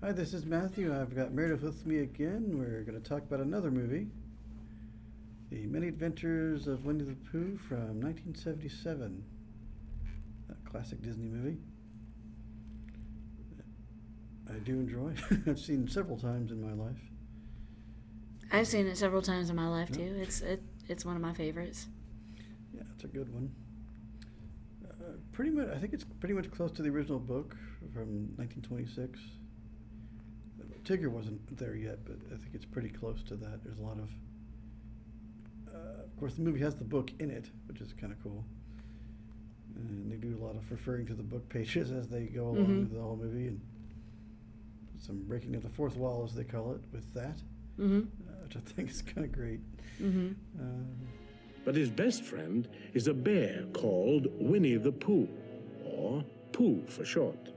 Hi, this is Matthew. I've got Meredith with me again. We're going to talk about another movie, The Many Adventures of Winnie the Pooh from 1977. A classic Disney movie. I do enjoy. I've seen several times in my life. I've seen it several times in my life Yeah. too. It's one of my favorites. Yeah, it's a good one. Pretty much, I think it's pretty much close to the original book from 1926. Tigger wasn't there yet, but I think it's pretty close to that. There's a lot of course, the movie has the book in it, which is kind of cool. And they do a lot of referring to the book pages as they go along Mhm. with the whole movie, and some breaking of the fourth wall, as they call it, with that, Mhm. which I think is kind of great. Mhm. Um, But his best friend is a bear called Winnie the Pooh, or Pooh for short.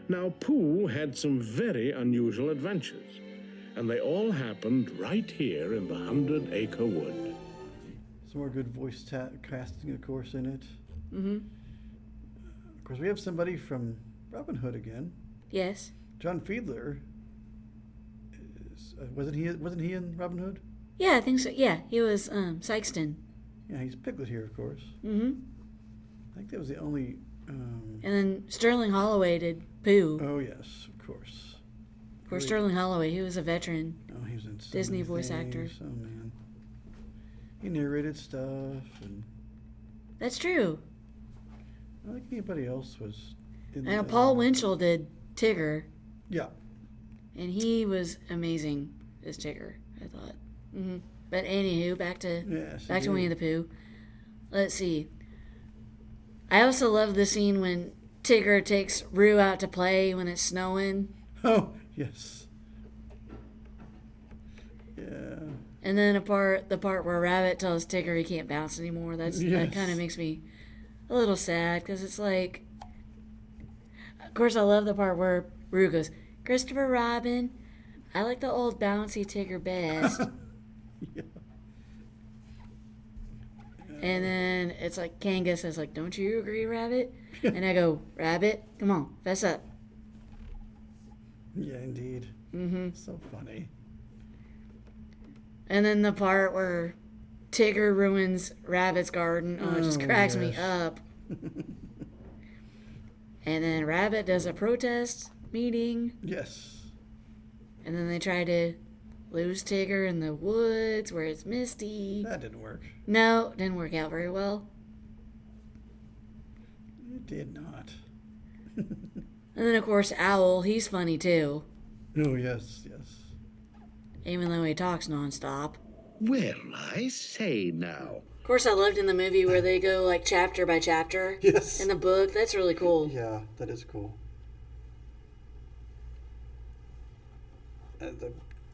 Now, Pooh had some very unusual adventures, and they all happened right here in the 100-acre wood. some more good voice casting, of course, in it. Mhm. Of course, we have somebody from Robin Hood again. Yes. John Fiedler. Wasn't he in Robin Hood? Yeah, I think so. Yeah, he was Sykeston. Yeah, he's Piglet here, of course. Mhm. I think that was the only. And then Sterling Holloway did Pooh. Oh yes, of course. Of course, Great. Sterling Holloway, he was a veteran. Oh, he was in so Disney many voice things. actor. Oh man, he narrated stuff, and That's true. I think anybody else was. And Paul Winchell did Tigger, Yeah. and he was amazing as Tigger, I thought. But anywho, back to Yes. Winnie the Pooh. Let's see. I also love the scene when Tigger takes Roo out to play when it's snowing. Oh yes. Yeah. And then the part where Rabbit tells Tigger he can't bounce anymore. That Yes. kind of makes me a little sad because it's like, of course, I love the part where Roo goes, "Christopher Robin, I like the old bouncy Tigger best." Yeah. And then it's like Kanga says, like, "Don't you agree, Rabbit?" And I go, "Rabbit, come on, fess up." Yeah, indeed. Mm-hmm. So funny. And then the part where Tigger ruins Rabbit's garden, it just Oh, cracks me yes. up. And then Rabbit does a protest meeting, Yes. and then they try to lose Tigger in the woods where it's misty. That didn't work. No, didn't work out very well. It did not. And then, of course, Owl, he's funny too, Oh yes, yes. even though he talks nonstop. Well, I say now. Of course, I loved in the movie where they go like chapter by chapter Yes. in the book. That's really cool. Yeah, that is cool. The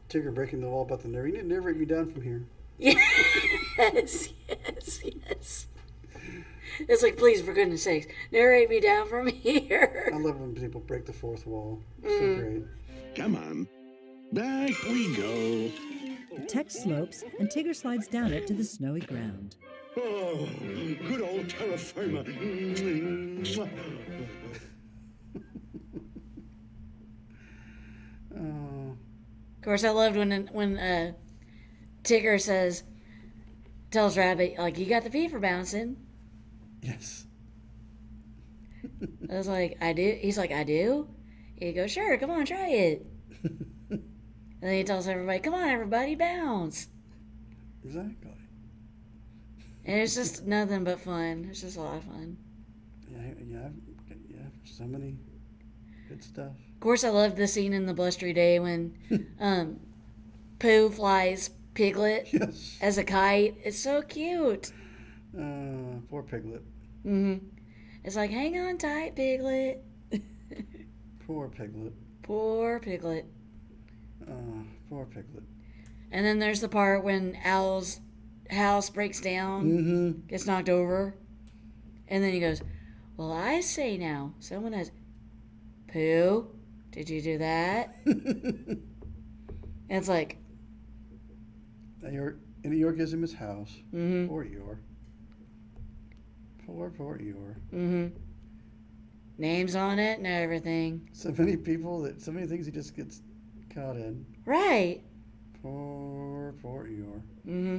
Tigger breaking the wall about the nerve. You need to narrate me down from here. Yes, yes, yes. It's like, please, for goodness sakes, narrate me down from here. I love when people break the fourth wall. So great. Come on. Back we go. The text slopes, and Tigger slides down it to the snowy ground. Oh, good old terra firma. Oh, Of course, I loved when Tigger tells Rabbit, like, "You got the feet for bouncing." yes. I was like, "I do." He's like, "I do." He goes, "Sure, come on, try it." And then he tells everybody, "Come on, everybody, bounce." Exactly. And it's just nothing but fun. It's just a lot of fun. Yeah. So many good stuff. Of course, I loved the scene in the blustery day when Pooh flies Piglet Yes. as a kite. It's so cute. Poor Piglet. It's like, hang on tight, Piglet. Poor Piglet. Poor Piglet. Poor Piglet. And then there's the part when Owl's house breaks down, gets knocked over. And then he goes, "Well, I say now, someone has, Pooh, did you do that?" And it's like, And Eeyore gives him his house. Poor Eeyore. Poor Eeyore. Names on it and everything. So many things he just gets caught in. Right. Poor Eeyore. Mm-hmm.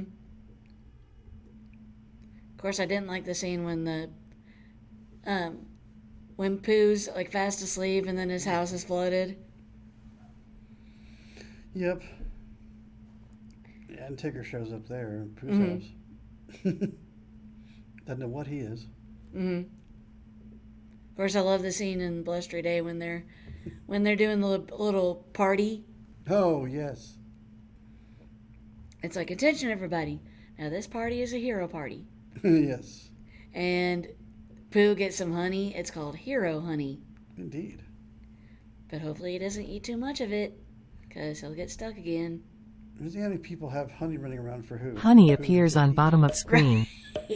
Of course, I didn't like the scene when Pooh's like fast asleep and then his house is flooded. Yep. Yeah, and Tigger shows up there in Pooh's Mhm. house. Doesn't know what he is. Mm-hmm. Of course, I love the scene in Blustery Day when they're doing the little party. Oh, yes. It's like, attention, everybody. Now, this party is a hero party. Yes. And Pooh gets some honey. It's called hero honey. Indeed. But hopefully he doesn't eat too much of it, because he'll get stuck again. Does how many people have honey running around for who? Honey Who appears they on eat? bottom of screen.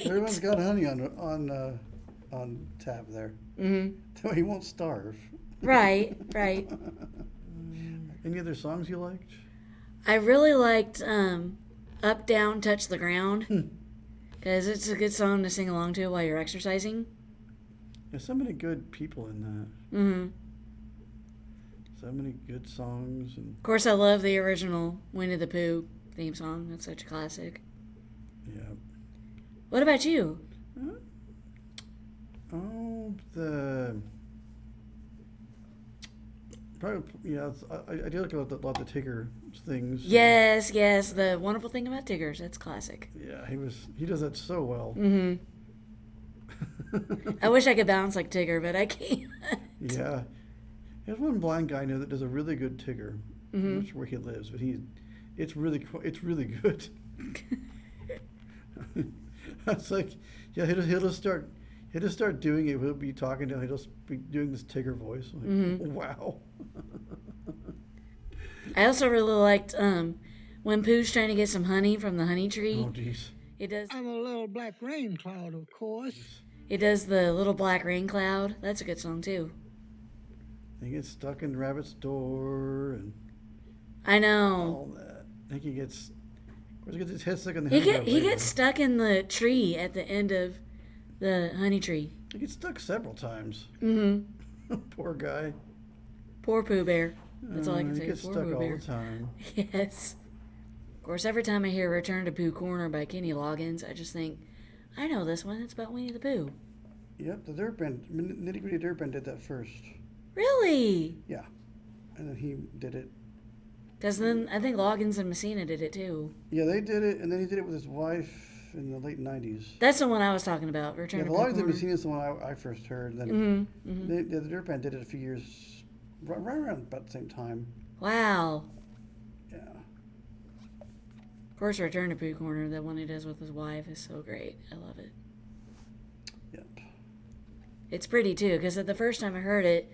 Everyone's got honey on tab there. Mm-hmm. So he won't starve. Right, right. Any other songs you liked? I really liked Up, Down, Touch the Ground, because it's a good song to sing along to while you're exercising. There's so many good people in that. Mm-hmm. So many good songs. And Of course, I love the original Winnie the Pooh theme song. That's such a classic. yeah. What about you? Oh, probably, yeah, I do like a lot of the Tigger things. Yes, yes. The wonderful thing about Tiggers. That's classic. Yeah, he does that so well. Mm-hmm. I wish I could bounce like Tigger, but I can't. Yeah. There's one blind guy I know that does a really good Tigger. I'm not sure where he lives, but it's really good. It's like, yeah, he'll just start doing it. He'll be talking to him. He'll just be doing this Tigger voice. Like, wow. I also really liked when Pooh's trying to get some honey from the honey tree. Oh, jeez. It does. I'm a little black rain cloud, of course. It does the little black rain cloud. That's a good song too. He gets stuck in Rabbit's door and I know. all that. I think he gets his head stuck in the He honey. gets stuck in the tree at the end of the honey tree. He gets stuck several times. Mm-hmm. Poor guy. Poor Pooh Bear. That's all I can He say. gets Poor stuck Pooh all Bear. the time. Yes. Of course, every time I hear Return to Pooh Corner by Kenny Loggins, I just think, I know this one. It's about Winnie the Pooh. Yep, the Dirt Band, Nitty Gritty Dirt Band did that first. Really? Yeah. And then he did it. Because then I think Loggins and Messina did it too. Yeah, they did it, and then he did it with his wife in the late 90s. That's the one I was talking about. Return Yeah, to the Pooh Loggins and Corner. Messina is the one I first heard. Then Mm-hmm. the Dirt Band did it a few years, right around about the same time. Wow. Yeah. Of course, Return to Pooh Corner, that one he does with his wife, is so great. I love it. Yep. It's pretty too, because the first time I heard it,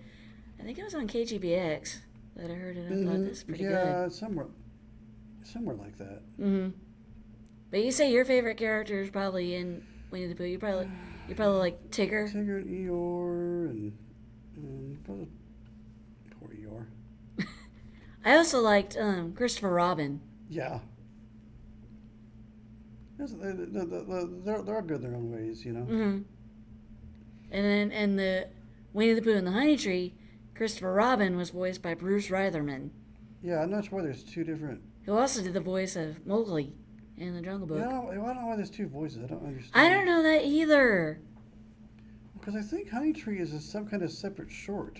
I think it was on KGBX that I heard it. I thought this is pretty yeah, good. somewhere like that. Mm-hmm. But you say your favorite character is probably in Winnie the Pooh. You probably like Tigger. Tigger and Eeyore and probably poor Eeyore. I also liked Christopher Robin. Yeah. They're all good in their own ways, you know. Mm-hmm. And the Winnie the Pooh and the Honey Tree, Christopher Robin was voiced by Bruce Reitherman, Yeah, I'm not sure why there's two different. who also did the voice of Mowgli in the Jungle Book. Yeah, I don't know why there's two voices. I don't understand. I don't know that either. Because I think Honey Tree is some kind of separate short.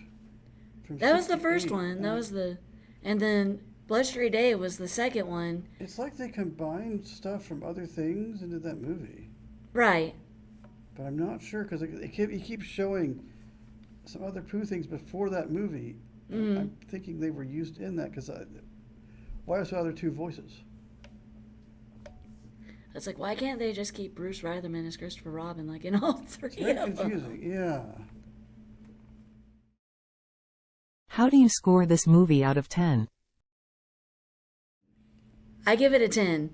From That was the first 68, one. That and was and then Blustery Day was the second one. It's like they combined stuff from other things into that movie. Right. But I'm not sure because he keeps showing some other Pooh things before that movie. Mm-hmm. I'm thinking they were used in that because why are there other two voices? It's like, why can't they just keep Bruce Reitherman as Christopher Robin, like in all three It's very of them? confusing. Yeah. How do you score this movie out of 10? I give it a 10,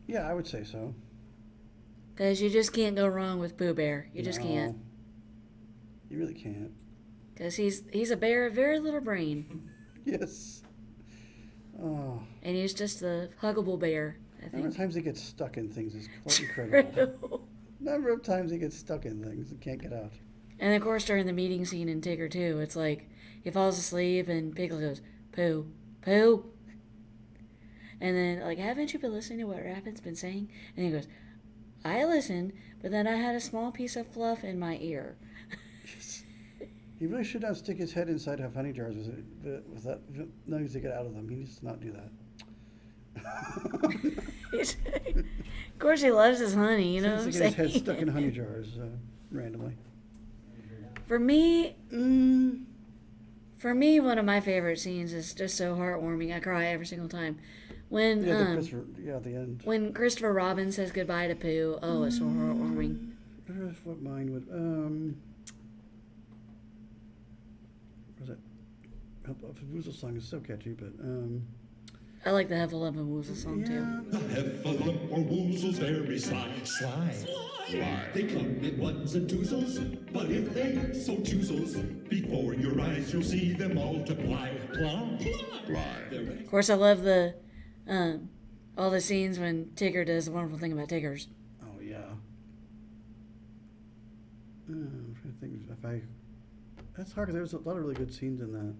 Yeah, I would say so. because you just can't go wrong with Pooh Bear. You just can't. No. You really can't. Because he's a bear of very little brain. Yes. Oh. And he's just a huggable bear, I The number of think. times he gets stuck in things is quite incredible. True. Number of times he gets stuck in things and can't get out. And of course, during the meeting scene in Tigger 2, it's like he falls asleep and Piglet goes, Pooh, Pooh. And then, like, haven't you been listening to what Rabbit's been saying? And he goes, I listened, but then I had a small piece of fluff in my ear. He really should not stick his head inside of honey jars with that noise to get out of them. He needs to not do that. Of course, he loves his honey, you know what I'm He saying? gets his head stuck in honey jars randomly. For me, one of my favorite scenes is just so heartwarming. I cry every single time. When the end. When Christopher Robin says goodbye to Pooh, oh, it's so heartwarming. I don't know what mine would. Was it? Woozle song is so catchy, but I like the Heffalump and Woozle song too. The Heffalump or Woozles very sly. They come in ones and twosles, but if they so choozles, before your eyes you'll see them multiply. Of course, I love the all the scenes when Tigger does the wonderful thing about Tiggers. Oh yeah. I'm trying to think if I. That's hard because there's a lot of really good scenes in that.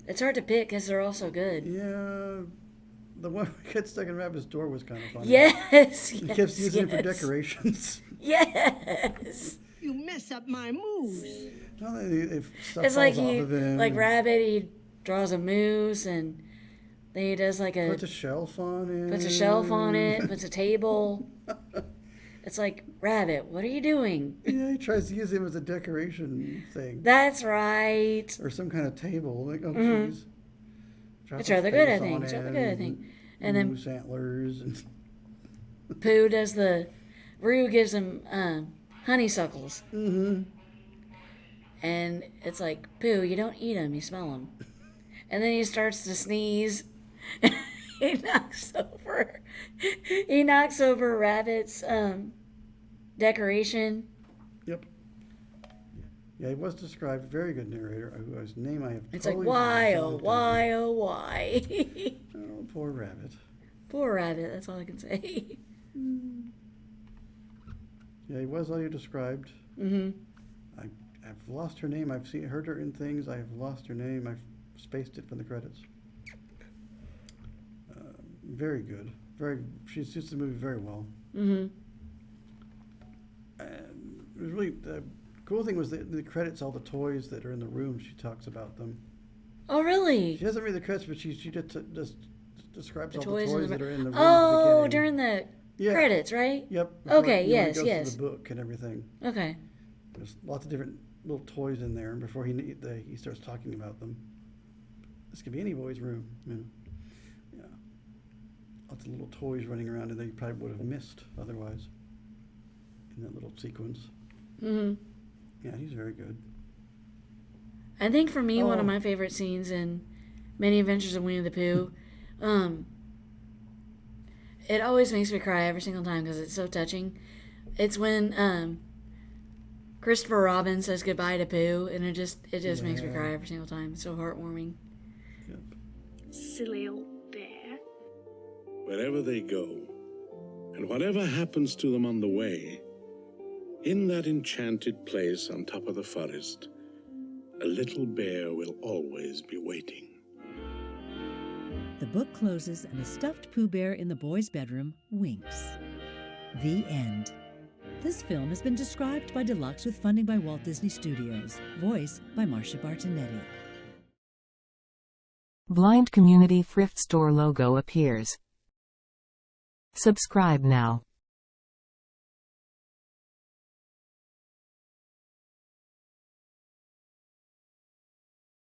It's hard to pick because they're all so good. Yeah, the one that gets stuck in Rabbit's door was kind of funny. Yes, He kept using it for decorations. Yes. You mess up my moves. No, if stuff It's like falls off of him. like Rabbit, he draws a moose and then he does like puts a shelf on it. puts a table. It's like, Rabbit, what are you doing? Yeah, he tries to use him as a decoration thing. That's right. Or some kind of table. Like, oh, jeez. It's rather good, I think. It's rather good, I think. And then moose antlers. And Pooh does Roo gives him honeysuckles. Mm-hmm. And it's like, Pooh, you don't eat them, you smell them. And then he starts to sneeze. He knocks over Rabbit's decoration. Yep. Yeah, he was described. Very good narrator. Whose name I have. It's totally like, why, oh, forgotten. why, oh, why? Oh, poor Rabbit. Poor Rabbit, that's all I can say. Yeah, he was all you described. Mm-hmm. I've lost her name. I've heard her in things. I have lost her name. I've spaced it from the credits. Very good. She's used the movie very well. Mm-hmm. And it was really the cool thing was the credits, all the toys that are in the room. She talks about them. Oh, really? She doesn't read the credits, but she just describes all the toys that are in the room. Oh, at the during the credits, right? Yep. Okay, He yes, goes yes. to the book and everything. Okay. There's lots of different little toys in there before he starts talking about them. This could be any boy's room. Yeah. Lots of little toys running around and they probably would have missed otherwise in that little sequence. Mm-hmm. Yeah, he's very good. I think for me, one of my favorite scenes in Many Adventures of Winnie the Pooh, it always makes me cry every single time because it's so touching. It's when Christopher Robin says goodbye to Pooh, and it just makes me cry every single time. It's so heartwarming. Yep. Silly old bear. Wherever they go, and whatever happens to them on the way, in that enchanted place on top of the forest, a little bear will always be waiting. The book closes and the stuffed Pooh Bear in the boy's bedroom winks. The end. This film has been described by Deluxe with funding by Walt Disney Studios. Voice by Marcia Bartonetti. Blind Community Thrift Store logo appears. Subscribe now.